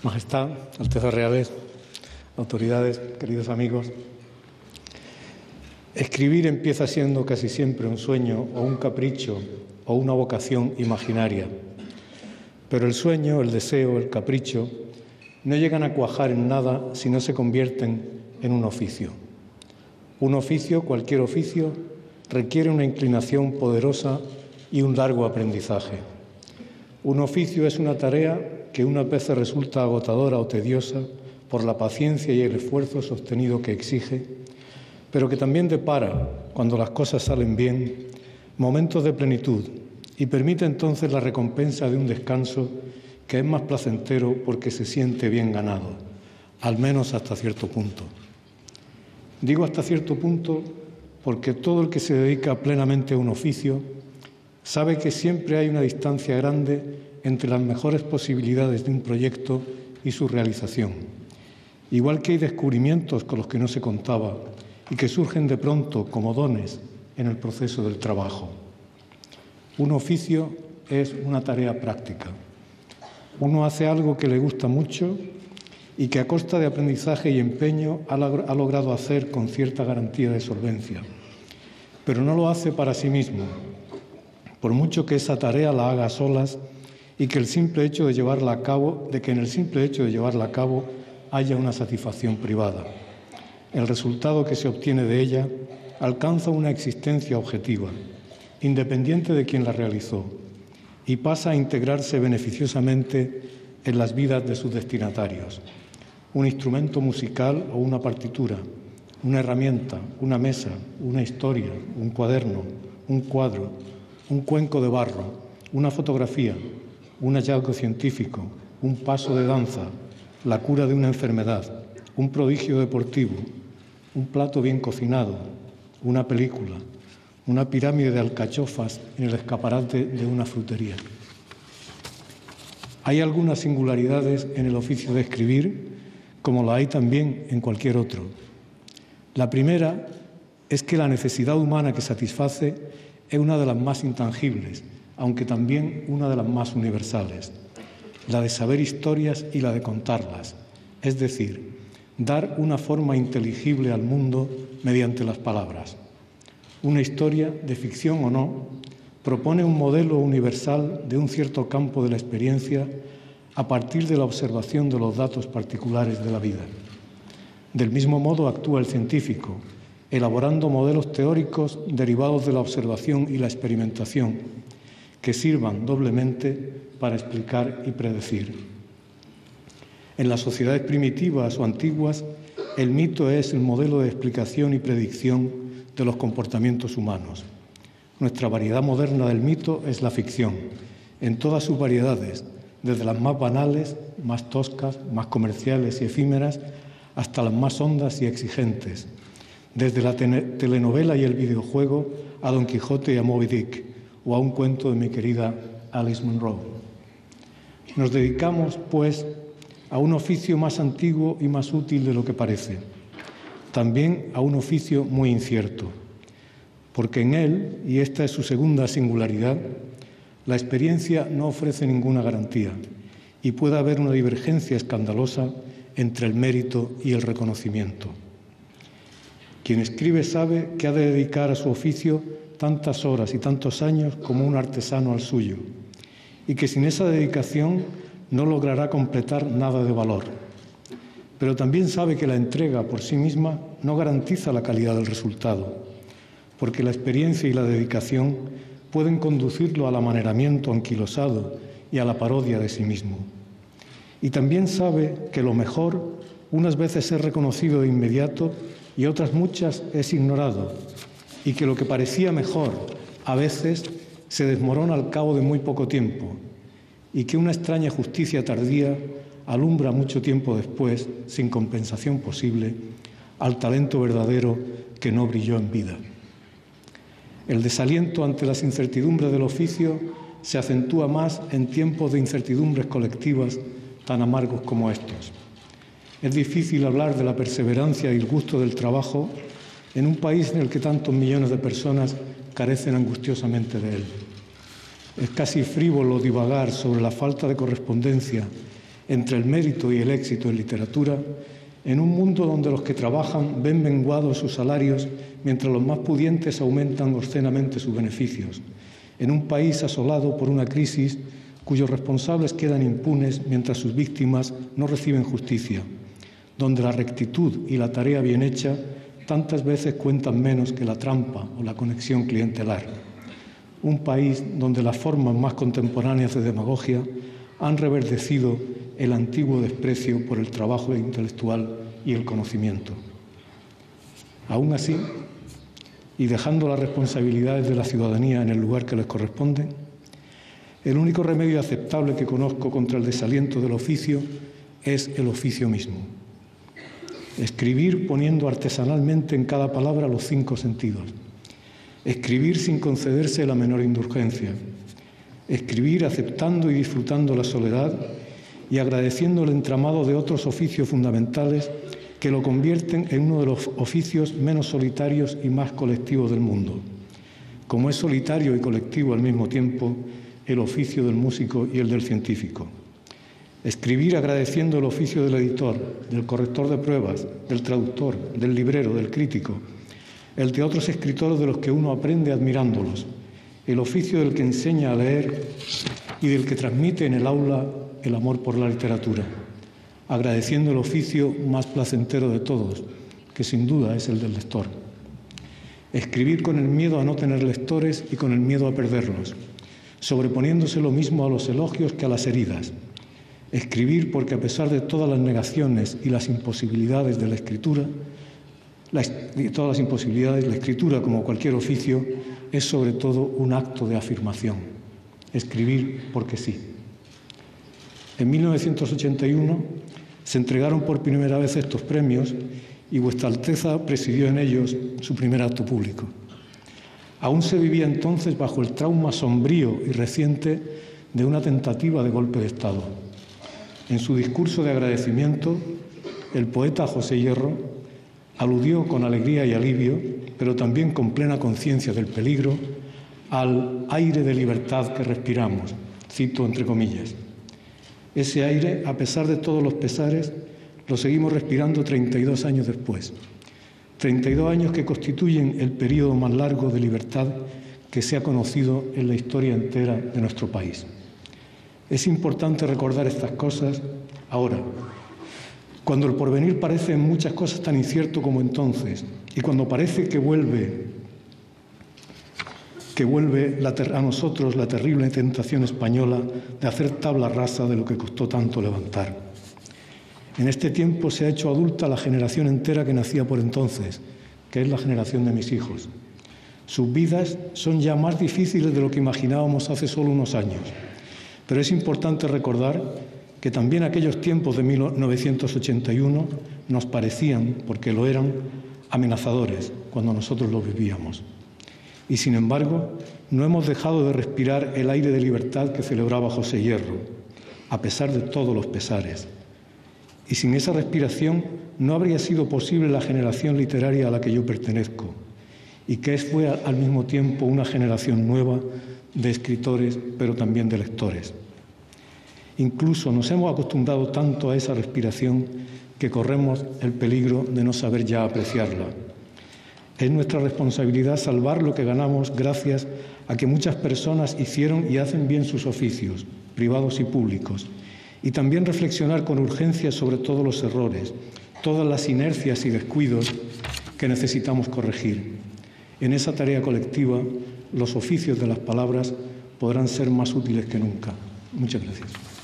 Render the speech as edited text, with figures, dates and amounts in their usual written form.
Majestad, Altezas Reales, autoridades, queridos amigos. Escribir empieza siendo casi siempre un sueño o un capricho o una vocación imaginaria. Pero el sueño, el deseo, el capricho no llegan a cuajar en nada si no se convierten en un oficio. Un oficio, cualquier oficio, requiere una inclinación poderosa y un largo aprendizaje. Un oficio es una tarea que unas veces resulta agotadora o tediosa por la paciencia y el esfuerzo sostenido que exige, pero que también depara, cuando las cosas salen bien, momentos de plenitud y permite entonces la recompensa de un descanso que es más placentero porque se siente bien ganado, al menos hasta cierto punto. Digo hasta cierto punto porque todo el que se dedica plenamente a un oficio sabe que siempre hay una distancia grande entre las mejores posibilidades de un proyecto y su realización. Igual que hay descubrimientos con los que no se contaba y que surgen de pronto como dones en el proceso del trabajo. Un oficio es una tarea práctica. Uno hace algo que le gusta mucho y que a costa de aprendizaje y empeño ha logrado hacer con cierta garantía de solvencia. Pero no lo hace para sí mismo, por mucho que esa tarea la haga a solas y que en el simple hecho de llevarla a cabo haya una satisfacción privada. El resultado que se obtiene de ella alcanza una existencia objetiva, independiente de quien la realizó, y pasa a integrarse beneficiosamente en las vidas de sus destinatarios. Un instrumento musical o una partitura, una herramienta, una mesa, una historia, un cuaderno, un cuadro, un cuenco de barro, una fotografía, un hallazgo científico, un paso de danza, la cura de una enfermedad, un prodigio deportivo, un plato bien cocinado, una película, una pirámide de alcachofas en el escaparate de una frutería. Hay algunas singularidades en el oficio de escribir, como la hay también en cualquier otro. La primera es que la necesidad humana que satisface es una de las más intangibles, aunque también una de las más universales, la de saber historias y la de contarlas, es decir, dar una forma inteligible al mundo mediante las palabras. Una historia, de ficción o no, propone un modelo universal de un cierto campo de la experiencia a partir de la observación de los datos particulares de la vida. Del mismo modo actúa el científico, elaborando modelos teóricos derivados de la observación y la experimentación, que sirvan doblemente para explicar y predecir. En las sociedades primitivas o antiguas, el mito es el modelo de explicación y predicción de los comportamientos humanos. Nuestra variedad moderna del mito es la ficción, en todas sus variedades, desde las más banales, más toscas, más comerciales y efímeras, hasta las más hondas y exigentes, desde la telenovela y el videojuego a Don Quijote y a Moby Dick, o a un cuento de mi querida Alice Munro. Nos dedicamos, pues, a un oficio más antiguo y más útil de lo que parece, también a un oficio muy incierto, porque en él, y esta es su segunda singularidad, la experiencia no ofrece ninguna garantía y puede haber una divergencia escandalosa entre el mérito y el reconocimiento. Quien escribe sabe que ha de dedicar a su oficio tantas horas y tantos años como un artesano al suyo, y que sin esa dedicación no logrará completar nada de valor. Pero también sabe que la entrega por sí misma no garantiza la calidad del resultado, porque la experiencia y la dedicación pueden conducirlo al amaneramiento anquilosado y a la parodia de sí mismo. Y también sabe que lo mejor unas veces es reconocido de inmediato y otras muchas es ignorado, y que lo que parecía mejor a veces se desmorona al cabo de muy poco tiempo, y que una extraña justicia tardía alumbra mucho tiempo después, sin compensación posible, al talento verdadero que no brilló en vida. El desaliento ante las incertidumbres del oficio se acentúa más en tiempos de incertidumbres colectivas tan amargos como estos. Es difícil hablar de la perseverancia y el gusto del trabajo en un país en el que tantos millones de personas carecen angustiosamente de él. Es casi frívolo divagar sobre la falta de correspondencia entre el mérito y el éxito en literatura, en un mundo donde los que trabajan ven menguados sus salarios mientras los más pudientes aumentan obscenamente sus beneficios, en un país asolado por una crisis cuyos responsables quedan impunes mientras sus víctimas no reciben justicia, donde la rectitud y la tarea bien hecha tantas veces cuentan menos que la trampa o la conexión clientelar. Un país donde las formas más contemporáneas de demagogia han reverdecido el antiguo desprecio por el trabajo intelectual y el conocimiento. Aún así, y dejando las responsabilidades de la ciudadanía en el lugar que les corresponde, el único remedio aceptable que conozco contra el desaliento del oficio es el oficio mismo. Escribir poniendo artesanalmente en cada palabra los 5 sentidos. Escribir sin concederse la menor indulgencia. Escribir aceptando y disfrutando la soledad y agradeciendo el entramado de otros oficios fundamentales que lo convierten en uno de los oficios menos solitarios y más colectivos del mundo. Como es solitario y colectivo al mismo tiempo el oficio del músico y el del científico. Escribir agradeciendo el oficio del editor, del corrector de pruebas, del traductor, del librero, del crítico, el de otros escritores de los que uno aprende admirándolos, el oficio del que enseña a leer y del que transmite en el aula el amor por la literatura, agradeciendo el oficio más placentero de todos, que sin duda es el del lector. Escribir con el miedo a no tener lectores y con el miedo a perderlos, sobreponiéndose lo mismo a los elogios que a las heridas. Escribir porque a pesar de todas las negaciones y las imposibilidades de la escritura, la escritura, como cualquier oficio, es sobre todo un acto de afirmación. Escribir porque sí. En 1981 se entregaron por primera vez estos premios y Vuestra Alteza presidió en ellos su primer acto público. Aún se vivía entonces bajo el trauma sombrío y reciente de una tentativa de golpe de Estado. En su discurso de agradecimiento, el poeta José Hierro aludió con alegría y alivio, pero también con plena conciencia del peligro, al aire de libertad que respiramos, cito entre comillas. Ese aire, a pesar de todos los pesares, lo seguimos respirando 32 años después. 32 años que constituyen el período más largo de libertad que se ha conocido en la historia entera de nuestro país. Es importante recordar estas cosas ahora, cuando el porvenir parece en muchas cosas tan incierto como entonces, y cuando parece que vuelve a nosotros la terrible tentación española de hacer tabla rasa de lo que costó tanto levantar. En este tiempo se ha hecho adulta la generación entera que nacía por entonces, que es la generación de mis hijos. Sus vidas son ya más difíciles de lo que imaginábamos hace solo unos años. Pero es importante recordar que también aquellos tiempos de 1981 nos parecían, porque lo eran, amenazadores cuando nosotros los vivíamos. Y sin embargo, no hemos dejado de respirar el aire de libertad que celebraba José Hierro, a pesar de todos los pesares. Y sin esa respiración no habría sido posible la generación literaria a la que yo pertenezco, y que fue al mismo tiempo una generación nueva de escritores, pero también de lectores. Incluso nos hemos acostumbrado tanto a esa respiración que corremos el peligro de no saber ya apreciarla. Es nuestra responsabilidad salvar lo que ganamos gracias a que muchas personas hicieron y hacen bien sus oficios, privados y públicos, y también reflexionar con urgencia sobre todos los errores, todas las inercias y descuidos que necesitamos corregir. En esa tarea colectiva, los oficios de las palabras podrán ser más útiles que nunca. Muchas gracias.